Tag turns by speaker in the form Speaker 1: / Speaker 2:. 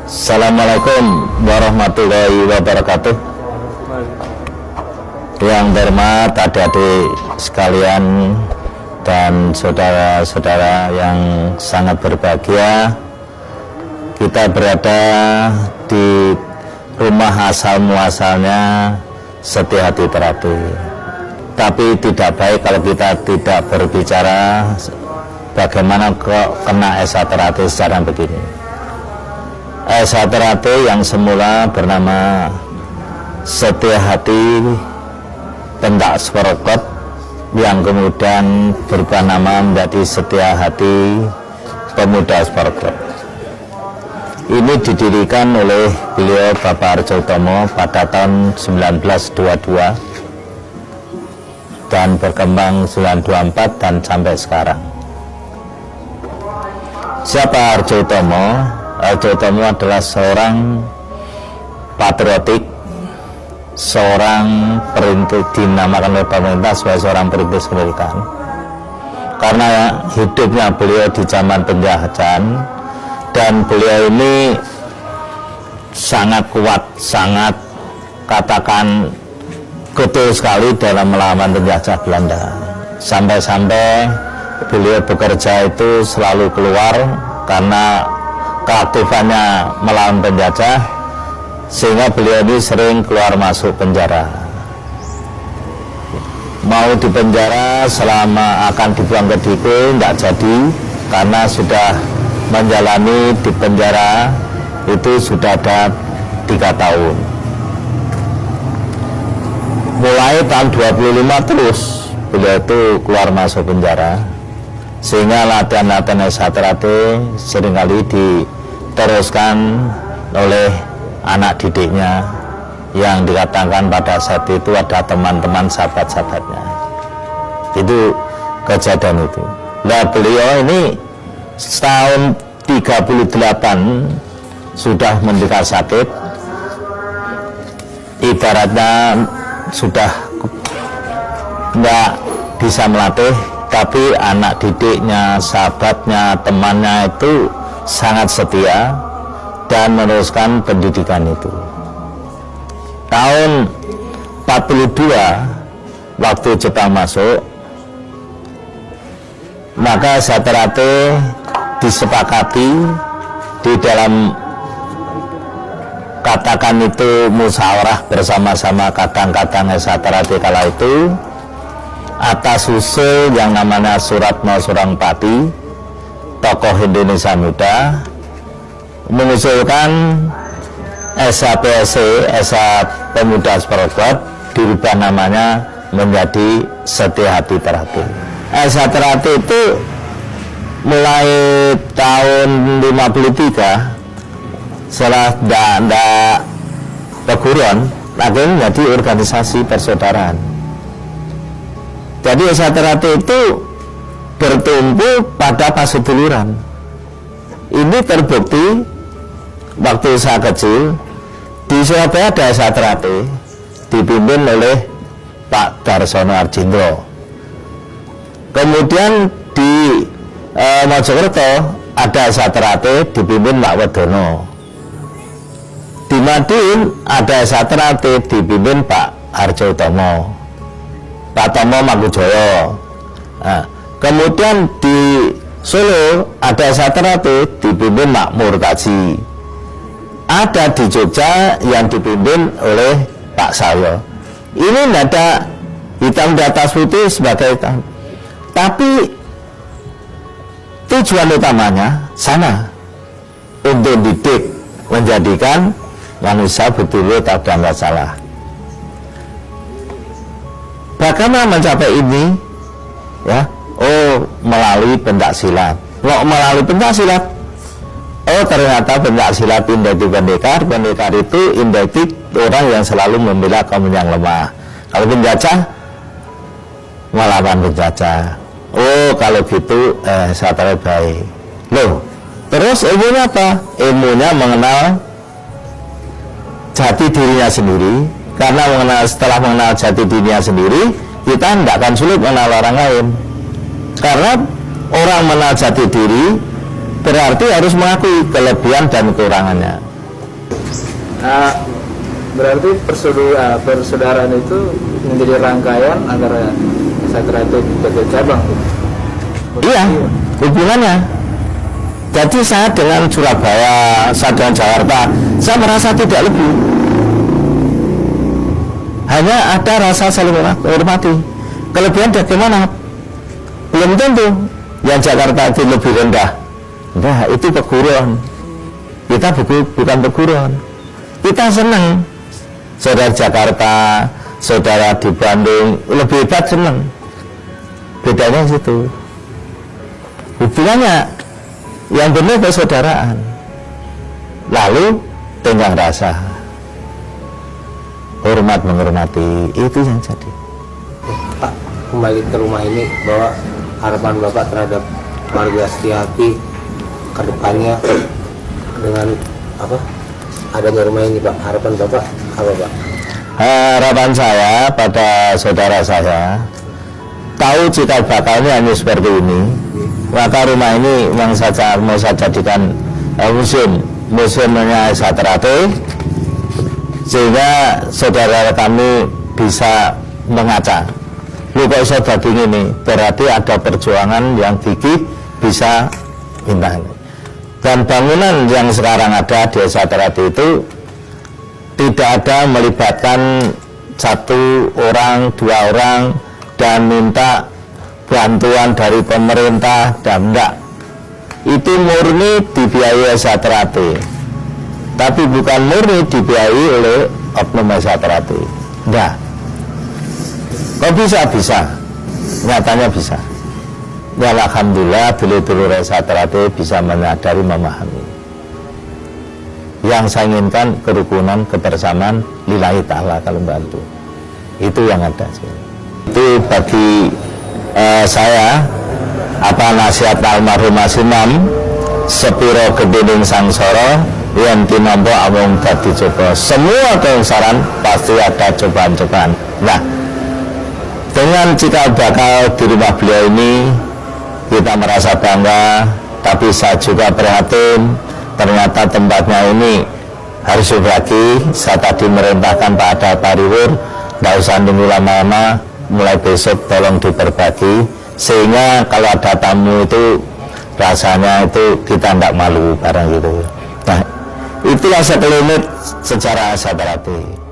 Speaker 1: Assalamualaikum warahmatullahi wabarakatuh. Yang terhormat adik-adik sekalian dan saudara-saudara yang sangat berbahagia, kita berada di rumah asal muasalnya Setia Hati Terapi. Tapi tidak baik kalau kita tidak berbicara bagaimana kok kena Esa Terapi secara begini. Esa Terapi yang semula bernama Setia Hati Pendak Sporokot, yang kemudian berubah nama menjadi Setia Hati Pemuda Sporokot. Ini didirikan oleh beliau Bapak Arjo Utomo pada tahun 1922 dan berkembang 1924 dan sampai sekarang. Siapa Arjo Utomo? Arjo Utomo adalah seorang patriotik, seorang perintis, dinamakan oleh pemerintah sebagai seorang perintis kemerdekaan, karena hidupnya beliau di zaman penjajahan, dan beliau ini sangat kuat, sangat katakan getol sekali dalam melawan penjajah Belanda. Sampai-sampai beliau bekerja itu selalu keluar karena keaktifannya melawan penjajah, sehingga beliau ini sering keluar masuk penjara. Mau di penjara selama akan dibuang ke Diko tidak jadi, karena sudah menjalani di penjara itu sudah ada 3 tahun. Mulai tahun 25 terus beliau itu keluar masuk penjara, sehingga latihan-latihan Esa Terapi seringkali diteruskan oleh anak didiknya yang dikatakan pada saat itu ada teman-teman sahabat-sahabatnya. Itu kejadian itu. Nah, beliau ini setahun 38 sudah menderita sakit, ibaratnya sudah tidak bisa melatih, tapi anak didiknya, sahabatnya, temannya itu sangat setia dan meneruskan pendidikan itu. Tahun 42 waktu Jepang masuk, maka Esa Terapi disepakati di dalam katakan itu musyawarah bersama-sama kadang-kadang Esa Terapi kala itu, atas usul yang namanya Suratno Surangpati, tokoh Indonesia Muda, mengusulkan SAPSC, Esa Pemuda Sporokot, dirubah namanya menjadi Setia Hati Terapi. Esa Terapi itu mulai tahun 53 setelah tidak perguruan lagi menjadi organisasi persaudaraan. Jadi Esa Terapi itu bertumbuh pada paseduluran. Ini terbukti waktu saya kecil di Surabaya ada Esa Terapi dipimpin oleh Pak Darsono Arjindro. Kemudian di Mojokerto ada Esa Terapi dipimpin Pak Wedono. Di Madiun ada Esa Terapi dipimpin Pak Arjo Utomo, Pak Tomo Mangkujoyo. Nah, kemudian di Solo ada Esa Terapi dipimpin Pak Murtaji. Ada di Jogja yang dipimpin oleh Pak Sayo. Ini tidak ada hitam di atas putih sebagai hitam, tapi tujuan utamanya sama, untuk didik, menjadikan manusia betul-betul tak dan tak salah. Bagaimana mencapai ini? Ya, melalui pencaksilat. Melalui pencaksilat, ternyata pencaksilat identik pendekar. Pendekar itu identik orang yang selalu membela kaum yang lemah. Kalau penjajah, melawan penjajah. Kalau gitu Esa Terapi baik. Loh, terus ilmunya apa? Ilmunya mengenal jati dirinya sendiri. Karena setelah mengenal jati dirinya sendiri, kita tidak akan sulit mengenal orang lain. Karena orang mengenal jati diri berarti harus mengakui kelebihan dan kekurangannya.
Speaker 2: Nah, berarti persaudaraan itu menjadi rangkaian antara Satrate sebagai cabang.
Speaker 1: Iya, hubungannya. Jadi saya dengan Surabaya, saya dengan Jakarta, saya merasa tidak lebih. Hanya ada rasa saling menghormati. Kelebihan bagaimana? Belum tentu. Yang Jakarta itu lebih rendah. Nah, itu peguruan. Kita bukan peguruan. Kita senang. Saudara Jakarta, saudara di Bandung, lebih hebat senang. Bedanya situ. Hubungannya yang benar persaudaraan. Lalu tenggang rasa. Hormat menghormati, itu yang jadi.
Speaker 3: Pak, kembali ke rumah ini, bahwa harapan Bapak terhadap warga Setiati ke depannya dengan apa? Adanya rumah ini, Pak. Harapan Bapak apa, Pak?
Speaker 1: Harapan saya pada saudara saya, tahu cikal bakalnya hanya seperti ini, maka rumah ini yang saja mau saya jadikan museumnya Satrate, sehingga saudara kami bisa mengaca. Lu kok bisa daging ini, berarti ada perjuangan yang gigih bisa indah. Dan bangunan yang sekarang ada di Satrate itu tidak ada melibatkan satu orang, dua orang dan minta bantuan dari pemerintah dan enggak. Itu murni dibiayai Satrate, tapi bukan murni dibiayai oleh oknum Satrate. Enggak. Kok bisa? Nyatanya bisa. Ya alhamdulillah dulur-dulur Satrate bisa menyadari, memahami. Yang saya inginkan kerukunan, kebersamaan lillahi ta'ala kalau bantu. Itu yang ada. Itu bagi saya nasihat almarhum Sinam sepiro gedening sangsara yen tinampa amung dadi coba. Semua keungsaran pasti ada cobaan-cobaan. Nah, dengan cikal bakal di rumah beliau ini kita merasa bangga, tapi saya juga prihatin. Ternyata tempatnya ini harus berbagi. Saya tadi merintahkan Pak Ada Pariwur, tidak usah nunggu lama-lama, mulai besok tolong diperbagi, sehingga kalau ada tamu itu rasanya itu kita tidak malu barang gitu. Nah, itulah sekelumit sejarah Satrate.